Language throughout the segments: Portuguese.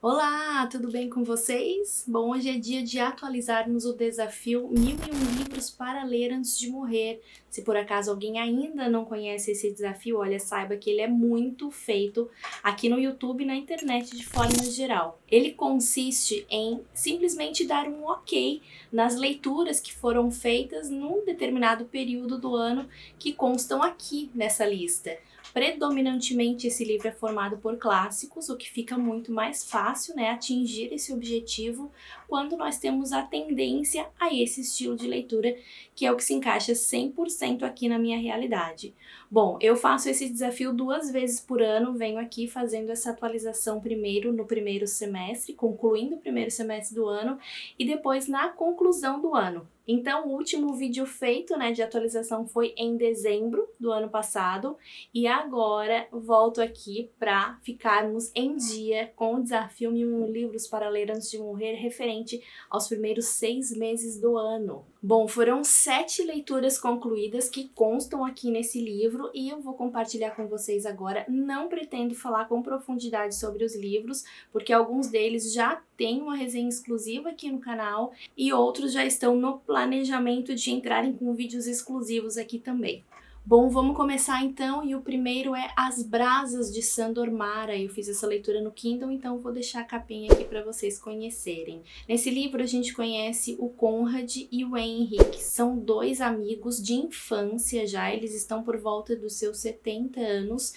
Olá, tudo bem com vocês? Bom, hoje é dia de atualizarmos o desafio 1001 livros para ler antes de morrer. Se por acaso alguém ainda não conhece esse desafio, olha, saiba que ele é muito feito aqui no YouTube e na internet de forma geral. Ele consiste em simplesmente dar um ok nas leituras que foram feitas num determinado período do ano que constam aqui nessa lista. Predominantemente esse livro é formado por clássicos, o que fica muito mais fácil, né, atingir esse objetivo quando nós temos a tendência a esse estilo de leitura, que é o que se encaixa 100% aqui na minha realidade. Bom, eu faço esse desafio 2 vezes por ano, venho aqui fazendo essa atualização primeiro no primeiro semestre, concluindo o primeiro semestre do ano, e depois na conclusão do ano. Então, o último vídeo feito, né, de atualização foi em dezembro do ano passado, e agora volto aqui para ficarmos em dia com o desafio 1001 livros para ler antes de morrer, referente aos primeiros 6 meses do ano. Bom, foram 7 leituras concluídas que constam aqui nesse livro e eu vou compartilhar com vocês agora. Não pretendo falar com profundidade sobre os livros, porque alguns deles já têm uma resenha exclusiva aqui no canal e outros já estão no planejamento de entrarem com vídeos exclusivos aqui também. Bom, vamos começar então, e o primeiro é As Brasas de Sandor Mara. Eu fiz essa leitura no Kindle, então vou deixar a capinha aqui para vocês conhecerem. Nesse livro a gente conhece o Conrad e o Henry, que são dois amigos de infância já, eles estão por volta dos seus 70 anos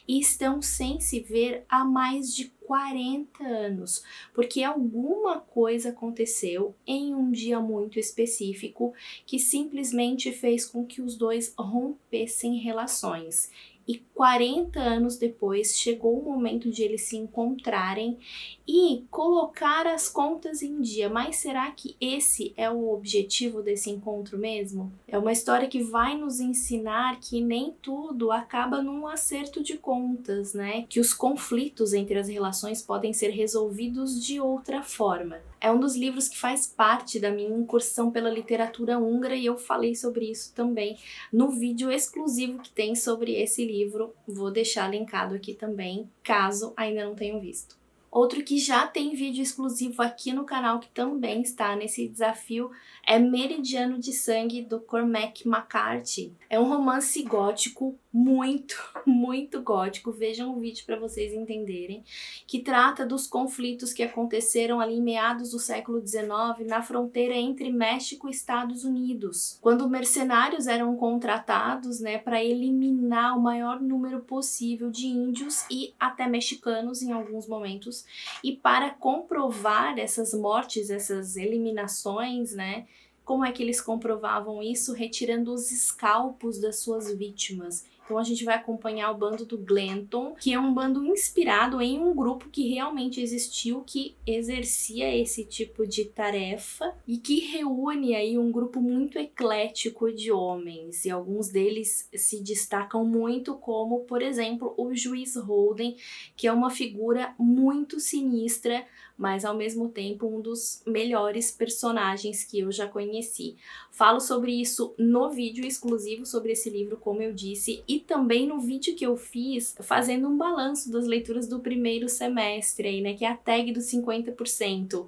e estão sem se ver há mais de 40 anos, porque alguma coisa aconteceu em um dia muito específico que simplesmente fez com que os dois rompessem relações. E 40 anos depois chegou o momento de eles se encontrarem e colocar as contas em dia. Mas será que esse é o objetivo desse encontro mesmo? É uma história que vai nos ensinar que nem tudo acaba num acerto de contas, né? Que os conflitos entre as relações podem ser resolvidos de outra forma. É um dos livros que faz parte da minha incursão pela literatura húngara e eu falei sobre isso também no vídeo exclusivo que tem sobre esse livro. Vou deixar linkado aqui também, caso ainda não tenham visto. Outro que já tem vídeo exclusivo aqui no canal, que também está nesse desafio, é Meridiano de Sangue, do Cormac McCarthy. É um romance gótico muito, muito gótico, vejam o vídeo para vocês entenderem, que trata dos conflitos que aconteceram ali em meados do século XIX na fronteira entre México e Estados Unidos, quando mercenários eram contratados, né, para eliminar o maior número possível de índios e até mexicanos em alguns momentos. E para comprovar essas mortes, essas eliminações, né, como é que eles comprovavam isso? Retirando os escalpos das suas vítimas. Então a gente vai acompanhar o bando do Glenton, que é um bando inspirado em um grupo que realmente existiu, que exercia esse tipo de tarefa e que reúne aí um grupo muito eclético de homens. E alguns deles se destacam muito, como, por exemplo, o juiz Holden, que é uma figura muito sinistra, mas ao mesmo tempo um dos melhores personagens que eu já conheci. Falo sobre isso no vídeo exclusivo sobre esse livro, como eu disse, e também no vídeo que eu fiz fazendo um balanço das leituras do primeiro semestre, aí, né, que é a tag dos 50%.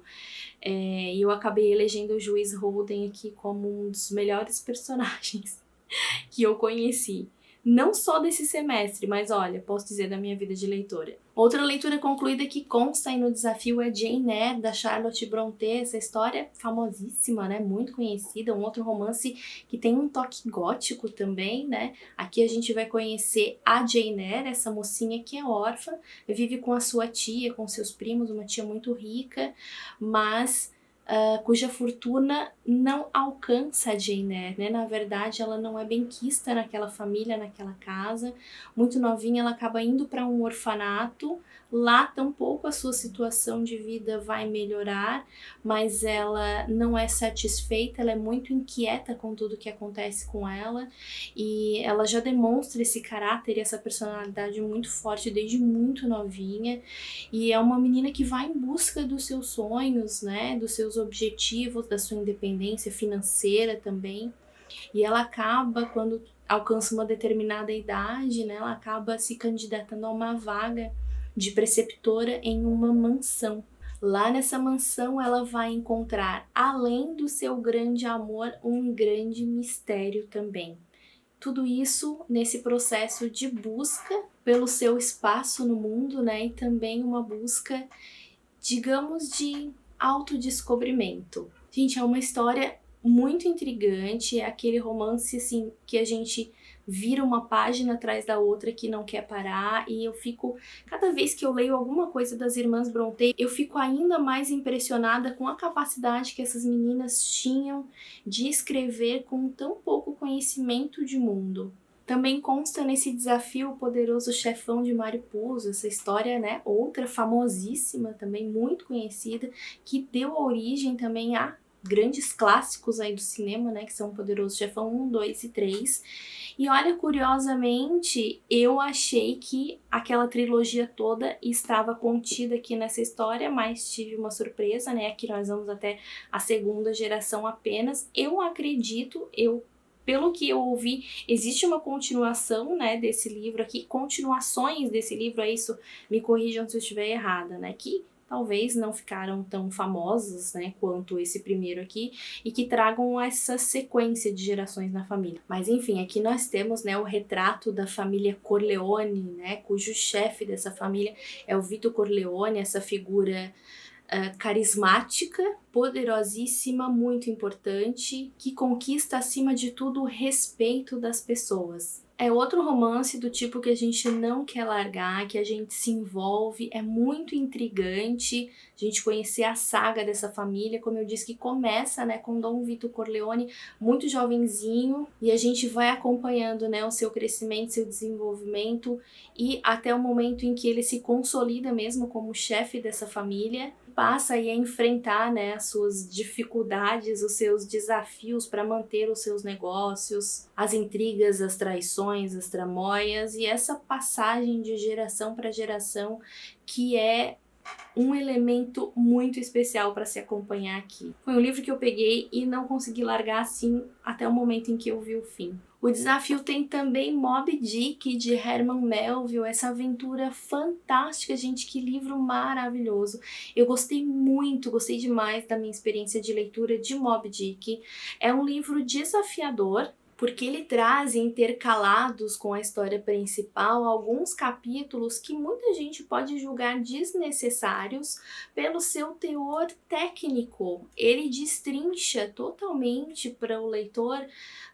E eu acabei elegendo o juiz Holden aqui como um dos melhores personagens que eu conheci. Não só desse semestre, mas olha, posso dizer da minha vida de leitora. Outra leitura concluída que consta aí no desafio é Jane Eyre, da Charlotte Brontë. Essa história famosíssima, né? Muito conhecida, um outro romance que tem um toque gótico também, né? Aqui a gente vai conhecer a Jane Eyre, essa mocinha que é órfã, vive com a sua tia, com seus primos, uma tia muito rica, mas cuja fortuna não alcança a Jane Eyre, né? Na verdade, ela não é benquista naquela família, naquela casa. Muito novinha, ela acaba indo para um orfanato. Lá, tampouco a sua situação de vida vai melhorar, mas ela não é satisfeita, ela é muito inquieta com tudo que acontece com ela, e ela já demonstra esse caráter e essa personalidade muito forte desde muito novinha, e é uma menina que vai em busca dos seus sonhos, né, dos seus objetivos, da sua independência financeira também, e ela acaba, quando alcança uma determinada idade, né, ela acaba se candidatando a uma vaga de preceptora em uma mansão. Lá nessa mansão ela vai encontrar, além do seu grande amor, um grande mistério também. Tudo isso nesse processo de busca pelo seu espaço no mundo, né? E também uma busca, digamos, de autodescobrimento. Gente, é uma história muito intrigante, é aquele romance assim que a gente vira uma página atrás da outra que não quer parar, e eu fico, cada vez que eu leio alguma coisa das irmãs Brontë, eu fico ainda mais impressionada com a capacidade que essas meninas tinham de escrever com tão pouco conhecimento de mundo. Também consta nesse desafio O Poderoso Chefão de Mariposa, essa história, né, outra famosíssima, também muito conhecida, que deu origem também a grandes clássicos aí do cinema, né, que são O Poderoso Chefão 1, 2 e 3. E olha, curiosamente, eu achei que aquela trilogia toda estava contida aqui nessa história, mas tive uma surpresa, né, aqui nós vamos até a segunda geração apenas. Eu acredito, pelo que eu ouvi, existe uma continuação, né, desse livro aqui, continuações desse livro, é isso, me corrijam se eu estiver errada, né, que talvez não ficaram tão famosas, né, quanto esse primeiro aqui, e que tragam essa sequência de gerações na família. Mas enfim, aqui nós temos, né, o retrato da família Corleone, né, cujo chefe dessa família é o Vito Corleone, essa figura carismática, poderosíssima, muito importante, que conquista acima de tudo o respeito das pessoas. É outro romance do tipo que a gente não quer largar, que a gente se envolve, é muito intrigante a gente conhecer a saga dessa família, como eu disse, que começa, né, com Dom Vito Corleone muito jovenzinho, e a gente vai acompanhando, né, o seu crescimento, seu desenvolvimento, e até o momento em que ele se consolida mesmo como chefe dessa família, passa aí a enfrentar, né, as suas dificuldades, os seus desafios para manter os seus negócios, as intrigas, as traições, as tramóias, e essa passagem de geração para geração que é um elemento muito especial para se acompanhar aqui. Foi um livro que eu peguei e não consegui largar assim até o momento em que eu vi o fim. O desafio tem também Moby Dick, de Herman Melville, essa aventura fantástica, gente, que livro maravilhoso. Eu gostei muito, gostei demais da minha experiência de leitura de Moby Dick. É um livro desafiador, porque ele traz intercalados com a história principal alguns capítulos que muita gente pode julgar desnecessários pelo seu teor técnico. Ele destrincha totalmente para o leitor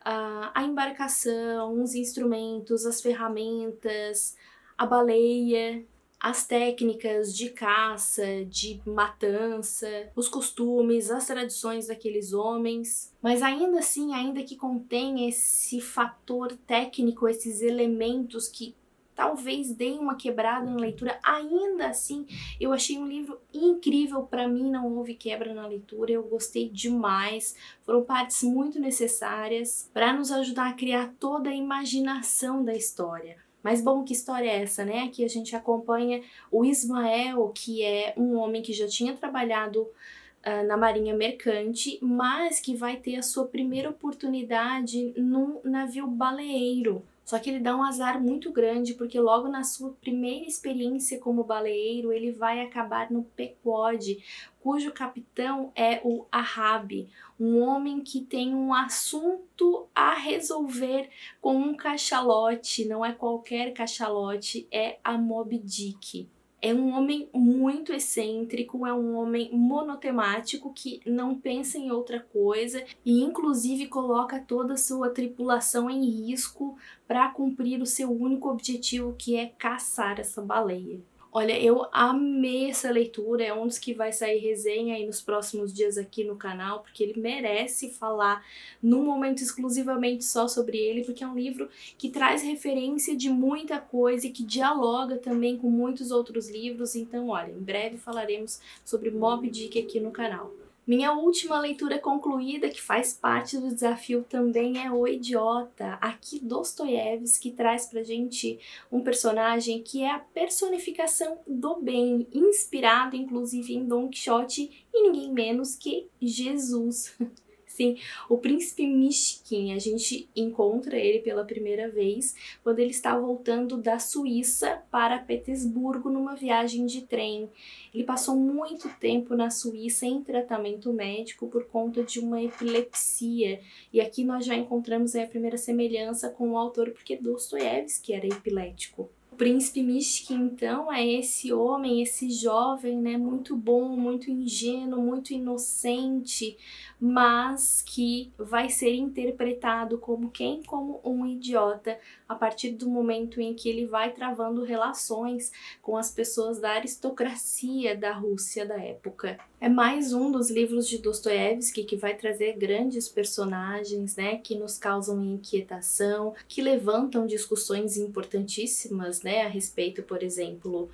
a embarcação, os instrumentos, as ferramentas, a baleia, as técnicas de caça, de matança, os costumes, as tradições daqueles homens. Mas ainda assim, ainda que contém esse fator técnico, esses elementos que talvez deem uma quebrada na leitura, ainda assim eu achei um livro incrível. Para mim não houve quebra na leitura, eu gostei demais, foram partes muito necessárias para nos ajudar a criar toda a imaginação da história. Mas bom, que história é essa, né? Aqui a gente acompanha o Ismael, que é um homem que já tinha trabalhado na marinha mercante, mas que vai ter a sua primeira oportunidade num navio baleeiro. Só que ele dá um azar muito grande, porque logo na sua primeira experiência como baleeiro, ele vai acabar no Pequod, cujo capitão é o Ahab, um homem que tem um assunto a resolver com um cachalote, não é qualquer cachalote, é a Moby Dick. É um homem muito excêntrico, é um homem monotemático que não pensa em outra coisa e inclusive coloca toda a sua tripulação em risco para cumprir o seu único objetivo, que é caçar essa baleia. Olha, eu amei essa leitura, é um dos que vai sair resenha aí nos próximos dias aqui no canal, porque ele merece falar num momento exclusivamente só sobre ele, porque é um livro que traz referência de muita coisa e que dialoga também com muitos outros livros. Então, olha, em breve falaremos sobre Moby Dick aqui no canal. Minha última leitura concluída, que faz parte do desafio também, é O Idiota. Aqui Dostoiévski traz pra gente um personagem que é a personificação do bem, inspirado inclusive em Dom Quixote e ninguém menos que Jesus. existem. O príncipe Mishkin, a gente encontra ele pela primeira vez quando ele está voltando da Suíça para Petersburgo numa viagem de trem. Ele passou muito tempo na Suíça em tratamento médico por conta de uma epilepsia. E aqui nós já encontramos a primeira semelhança com o autor, porque Dostoiévski era epilético. O príncipe Mishkin, então, é esse homem, esse jovem, né, muito bom, muito ingênuo, muito inocente, mas que vai ser interpretado como quem? Como um idiota, a partir do momento em que ele vai travando relações com as pessoas da aristocracia da Rússia da época. É mais um dos livros de Dostoiévski que vai trazer grandes personagens, né, que nos causam inquietação, que levantam discussões importantíssimas, né, a respeito, por exemplo,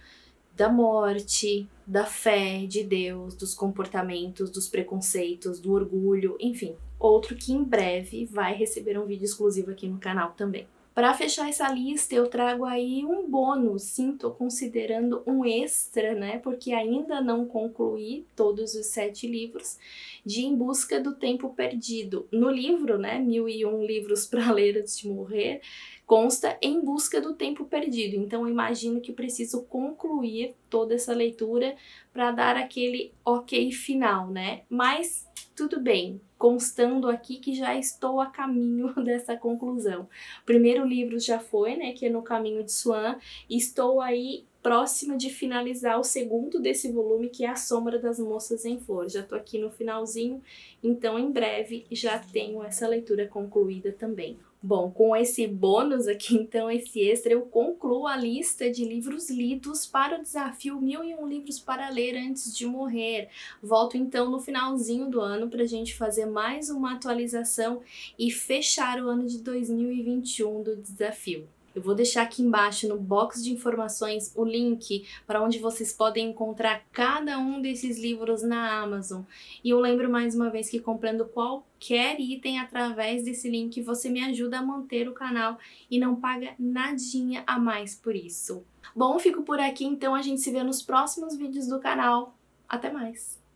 da morte, da fé de Deus, dos comportamentos, dos preconceitos, do orgulho, enfim. Outro que em breve vai receber um vídeo exclusivo aqui no canal também. Para fechar essa lista, eu trago aí um bônus, sim, tô considerando um extra, né, porque ainda não concluí todos os 7 livros, de Em Busca do Tempo Perdido. No livro, né, 1001 livros para ler antes de morrer, consta Em Busca do Tempo Perdido, então eu imagino que preciso concluir toda essa leitura para dar aquele ok final, né, mas tudo bem, constando aqui que já estou a caminho dessa conclusão. O primeiro livro já foi, né, que é No Caminho de Swan, e estou aí próxima de finalizar o segundo desse volume, que é A Sombra das Moças em Flor. Já tô aqui no finalzinho, então em breve já tenho essa leitura concluída também. Bom, com esse bônus aqui, então, esse extra, eu concluo a lista de livros lidos para o desafio 1001 livros para ler antes de morrer. Volto então no finalzinho do ano para a gente fazer mais uma atualização e fechar o ano de 2021 do desafio. Eu vou deixar aqui embaixo no box de informações o link para onde vocês podem encontrar cada um desses livros na Amazon. E eu lembro mais uma vez que comprando qualquer item através desse link você me ajuda a manter o canal e não paga nadinha a mais por isso. Bom, fico por aqui, então a gente se vê nos próximos vídeos do canal. Até mais!